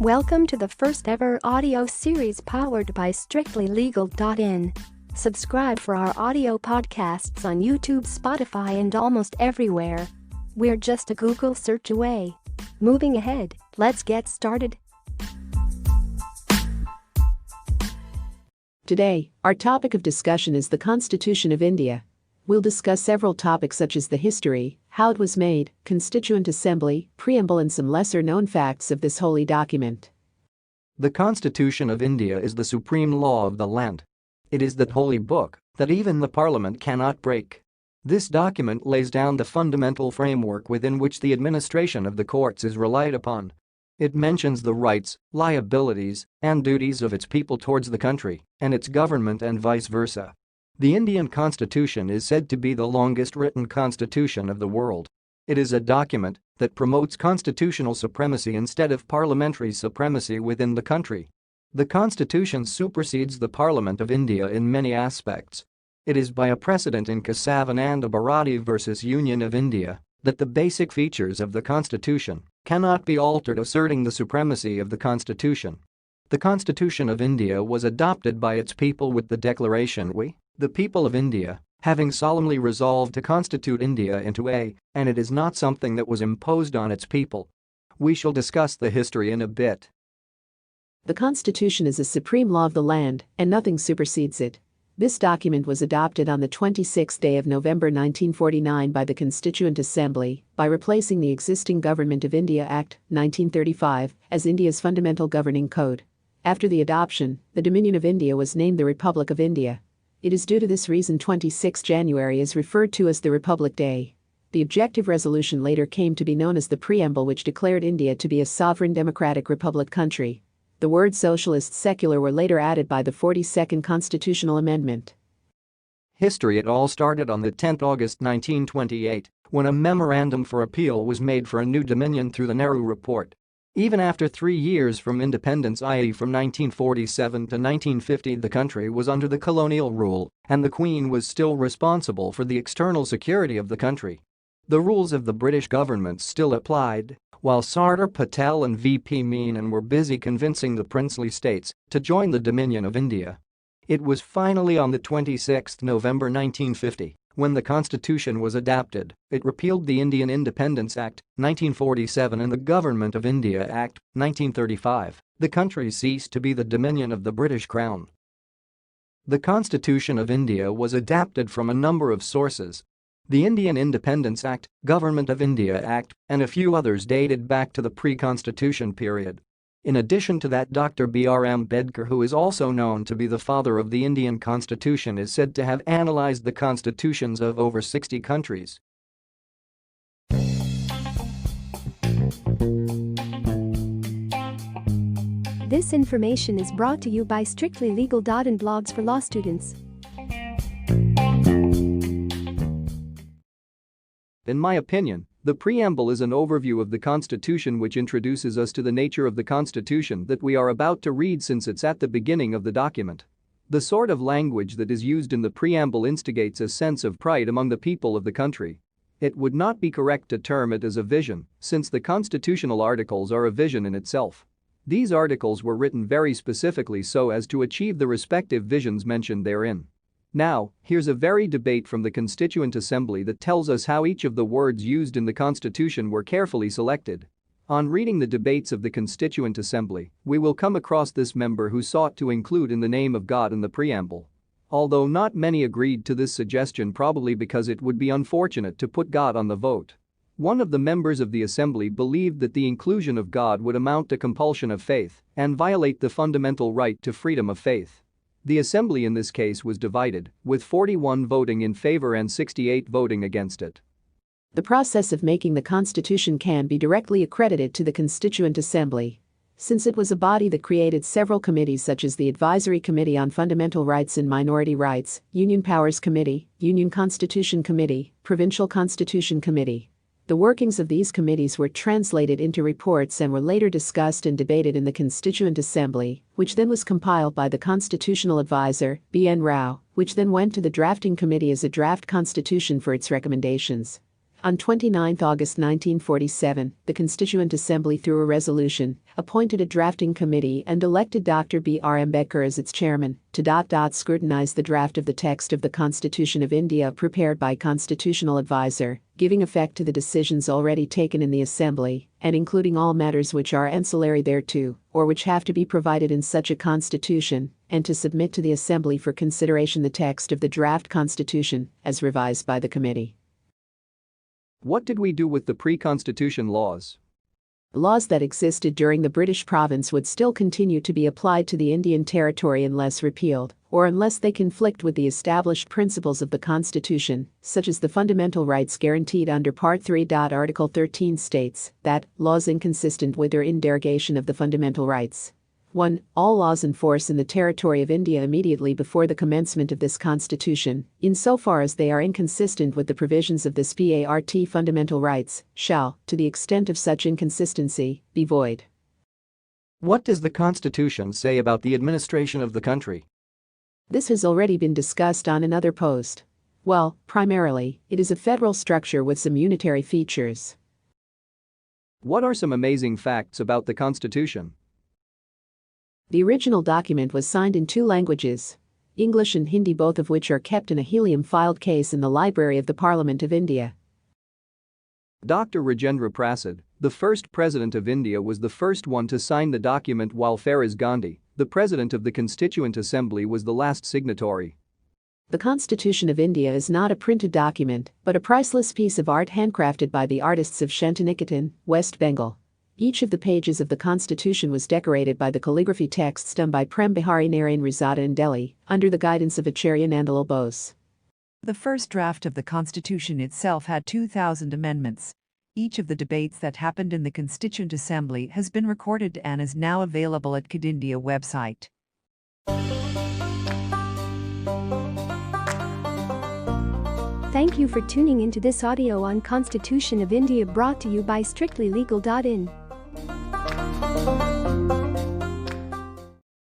Welcome to the first ever audio series powered by Strictlylegal.in. Subscribe for our audio podcasts on YouTube, Spotify, and almost everywhere. We're just a Google search away. Moving ahead, let's get started. Today, our topic of discussion is the Constitution of India. We'll discuss several topics such as the history, how it was made, Constituent Assembly, preamble, and some lesser-known facts of this holy document. The Constitution of India is the supreme law of the land. It is that holy book that even the Parliament cannot break. This document lays down the fundamental framework within which the administration of the courts is relied upon. It mentions the rights, liabilities, and duties of its people towards the country and its government and vice versa. The Indian Constitution is said to be the longest written constitution of the world. It is a document that promotes constitutional supremacy instead of parliamentary supremacy within the country. The Constitution supersedes the Parliament of India in many aspects. It is by a precedent in Kesavananda Bharati versus Union of India that the basic features of the Constitution cannot be altered, asserting the supremacy of the Constitution. The Constitution of India was adopted by its people with the declaration "We, the people of India, having solemnly resolved to constitute India into a," and it is not something that was imposed on its people. We shall discuss the history in a bit. The Constitution is a supreme law of the land, and nothing supersedes it. This document was adopted on the 26th day of November 1949 by the Constituent Assembly by replacing the existing Government of India Act, 1935, as India's fundamental governing code. After the adoption, the Dominion of India was named the Republic of India. It is due to this reason 26 January is referred to as the Republic Day. The objective resolution later came to be known as the Preamble, which declared India to be a sovereign democratic republic country. The words socialist secular were later added by the 42nd Constitutional Amendment. History. It all started on the 10th August 1928 when a memorandum for appeal was made for a new dominion through the Nehru Report. Even after 3 years from independence, i.e. from 1947 to 1950, the country was under the colonial rule and the Queen was still responsible for the external security of the country. The rules of the British government still applied, while Sardar Patel and VP Menon were busy convincing the princely states to join the Dominion of India. It was finally on the 26th November 1950 when the Constitution was adopted. It repealed the Indian Independence Act, 1947, and the Government of India Act, 1935. The country ceased to be the dominion of the British Crown. The Constitution of India was adapted from a number of sources. The Indian Independence Act, Government of India Act, and a few others dated back to the pre-Constitution period. In addition to that, Dr. B.R. Ambedkar, who is also known to be the father of the Indian Constitution, is said to have analyzed the constitutions of over 60 countries. This information is brought to you by Strictlylegal.in, blogs for law students. In my opinion, the preamble is an overview of the Constitution which introduces us to the nature of the Constitution that we are about to read, since it's at the beginning of the document. The sort of language that is used in the preamble instigates a sense of pride among the people of the country. It would not be correct to term it as a vision, since the constitutional articles are a vision in itself. These articles were written very specifically so as to achieve the respective visions mentioned therein. Now, here's a very debate from the Constituent Assembly that tells us how each of the words used in the Constitution were carefully selected. On reading the debates of the Constituent Assembly, we will come across this member who sought to include in the name of God in the preamble. Although not many agreed to this suggestion, probably because it would be unfortunate to put God on the vote. One of the members of the Assembly believed that the inclusion of God would amount to compulsion of faith and violate the fundamental right to freedom of faith. The Assembly in this case was divided, with 41 voting in favor and 68 voting against it. The process of making the Constitution can be directly accredited to the Constituent Assembly, since it was a body that created several committees such as the Advisory Committee on Fundamental Rights and Minority Rights, Union Powers Committee, Union Constitution Committee, Provincial Constitution Committee. The workings of these committees were translated into reports and were later discussed and debated in the Constituent Assembly, which then was compiled by the Constitutional Advisor, B.N. Rao, which then went to the Drafting Committee as a draft constitution for its recommendations. On 29 August 1947, the Constituent Assembly through a resolution, appointed a drafting committee and elected Dr. B.R. Ambedkar as its chairman to scrutinize the draft of the text of the Constitution of India prepared by Constitutional Advisor, giving effect to the decisions already taken in the Assembly, and including all matters which are ancillary thereto, or which have to be provided in such a constitution, and to submit to the Assembly for consideration the text of the draft Constitution, as revised by the committee. What did we do with the pre-Constitution laws? Laws that existed during the British province would still continue to be applied to the Indian territory unless repealed, or unless they conflict with the established principles of the Constitution, such as the fundamental rights guaranteed under Part 3. Article 13 states that laws inconsistent with or in derogation of the fundamental rights. 1. All laws in force in the territory of India immediately before the commencement of this Constitution, insofar as they are inconsistent with the provisions of this Part fundamental rights, shall, to the extent of such inconsistency, be void. What does the Constitution say about the administration of the country? This has already been discussed on another post. Well, primarily, it is a federal structure with some unitary features. What are some amazing facts about the Constitution? The original document was signed in 2 languages, English and Hindi, both of which are kept in a helium-filed case in the Library of the Parliament of India. Dr. Rajendra Prasad, the first President of India, was the first one to sign the document, while Feroz Gandhi, the President of the Constituent Assembly, was the last signatory. The Constitution of India is not a printed document, but a priceless piece of art handcrafted by the artists of Shantiniketan, West Bengal. Each of the pages of the Constitution was decorated by the calligraphy texts done by Prem Bihari Narayan Rizada in Delhi, under the guidance of Acharya Nandalal Bose. The first draft of the Constitution itself had 2,000 amendments. Each of the debates that happened in the Constituent Assembly has been recorded and is now available at KID India website. Thank you for tuning into this audio on Constitution of India, brought to you by Strictlylegal.in.